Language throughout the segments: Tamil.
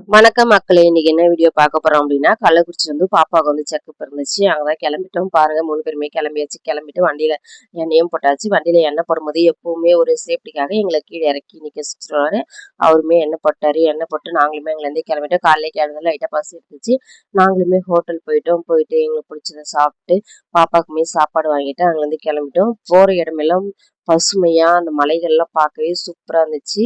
வணக்கம் மக்களே! இன்னைக்கு என்ன வீடியோ பார்க்க போறோம் அப்படின்னா, கள்ளக்குறிச்சி வந்து பாப்பாவுக்கு வந்து செக்கப் இருந்துச்சு. அங்க தான் கிளம்பிட்டோம். பாருங்க 3 பேருமே கிளம்பியாச்சு. கிளம்பிட்டு வண்டியில எண்ணெயும் போட்டாச்சு. வண்டியில எண்ணெய் போடும்போது எப்பவுமே ஒரு சேஃப்டிக்காக எங்கள கீழ இறக்கி நிக்க வச்சுருவாரு. அவருமே எண்ணெய் போட்டாரு. எண்ணெய் போட்டு நாங்களுமே அங்கேருந்து கிளம்பிட்டோம். காலையிலே கிளம்புனதுல லைட்டா பசி எடுத்துச்சு. நாங்களுமே ஹோட்டல் போயிட்டோம். போயிட்டு எங்களுக்கு பிடிச்சத சாப்பிட்டு, பாப்பாக்குமே சாப்பாடு வாங்கிட்டு அங்கேருந்து கிளம்பிட்டோம். போற இடமெல்லாம் பசுமையா அந்த மலைகள்லாம் பார்க்கவே சூப்பரா இருந்துச்சு.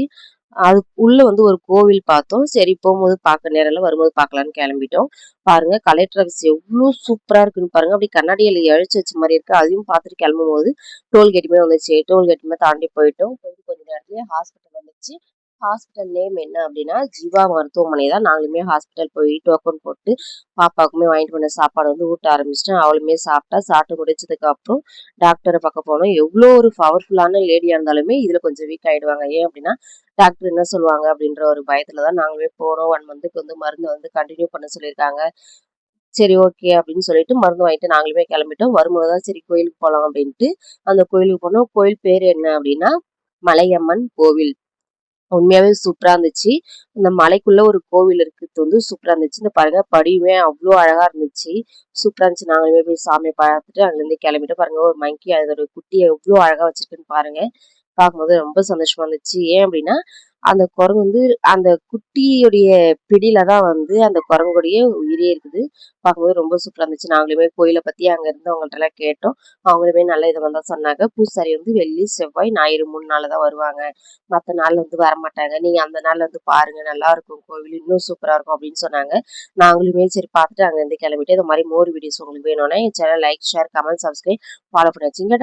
அதுக்கு உள்ள வந்து ஒரு கோவில் பார்த்தோம். சரி போம்போது பார்க்க நேரம் இல்ல, வரும்போது பார்க்கலான்னு கிளம்பிட்டோம். பாருங்க கலெக்டர் ஆஃபீஸ் எவ்ளோ சூப்பரா இருக்குன்னு பாருங்க. அப்படியே கண்ணாடியில எழிச்சு வச்ச மாரி இருக்கு. அதையும் பார்த்துட்டு கிளம்பும்போது டோல்கேட்டுமே வந்துச்சு. டோல்கேட்டுமே தாண்டி போயிட்டோம். போயிட்டு கொஞ்ச நேரத்திலேயே ஹாஸ்பிட்டல் வந்துச்சு. ஹாஸ்பிட்டல் நேம் என்ன அப்படின்னா, ஜீவா மருத்துவமனை தான். நாங்களுமே ஹாஸ்பிட்டல் போய் டோக்கன் போட்டு பாப்பாவுக்குமே வாங்கிட்டு வந்த சாப்பாடு வந்து ஊட்ட ஆரம்பிச்சுட்டேன். அவளுமே சாப்பிட்டா. சாப்பிட்டு முடிச்சதுக்கு அப்புறம் டாக்டர பார்க்க போனோம். எவ்ளோ ஒரு பவர்ஃபுல்லான லேடியா இருந்தாலுமே இதுல கொஞ்சம் வீக் ஆயிடுவாங்க. ஏன் அப்படின்னா, டாக்டர் என்ன சொல்லுவாங்க அப்படின்ற ஒரு பயத்துல தான் நாங்களுமே போனோம். 1 மந்த்துக்கு வந்து மருந்து வந்து கன்டின்யூ பண்ண சொல்லியிருக்காங்க. சரி ஓகே அப்படின்னு சொல்லிட்டு மருந்து வாங்கிட்டு நாங்களுமே கிளம்பிட்டோம். வரும்போது தான் சரி கோயிலுக்கு போலாம் அப்படின்ட்டு அந்த கோயிலுக்கு போனோம். கோயில் பேரு என்ன அப்படின்னா, மலையம்மன் கோவில். உண்மையாவே சூப்பரா இருந்துச்சு. இந்த மலைக்குள்ள ஒரு கோவில் இருக்கிறது வந்து சூப்பரா இருந்துச்சு. இந்த பாருங்க படியுமே அவ்ளோ அழகா இருந்துச்சு. சூப்பரா இருந்துச்சு. நாங்களுமே போய் சாமிய பார்த்துட்டு அங்கேருந்து கிளம்பிட்டோம். பாருங்க ஒரு மங்கி அதோட குட்டிய எவ்ளோ அழகா வச்சிருக்குன்னு பாருங்க. பார்க்கும்போது ரொம்ப சந்தோஷமா இருந்துச்சு. ஏன் அப்படின்னா, அந்த குரங்கு வந்து அந்த குட்டியுடைய பிடியில தான் வந்து அந்த குரங்குடைய உயிரே இருக்குது. பார்க்கும்போது ரொம்ப சூப்பரா இருந்துச்சு. நாங்களுமே கோயில பத்தி அங்க இருந்தவங்கள்ட்டலாம் கேட்டோம். அவங்களுமே நல்ல விதமா தான் சொன்னாங்க. பூசாரி வந்து வெள்ளி, செவ்வாய், ஞாயிறு 3 நாள்ல தான் வருவாங்க. மத்த நாள்ல வந்து வரமாட்டாங்க. நீங்க அந்த நாள்ல வந்து பாருங்க நல்லாருக்கும் கோவில். இன்னும் சூப்பரா இருக்கும் அப்படின்னு சொன்னாங்க. நாங்களுமே சரி பார்த்துட்டு அங்கேருந்து கிளம்பிட்டு இந்த மாரி மோர் வீடியோஸ் உங்களுக்கு வேணும்னா என் channel like, share, comment, subscribe follow பண்ணி வச்சுங்க.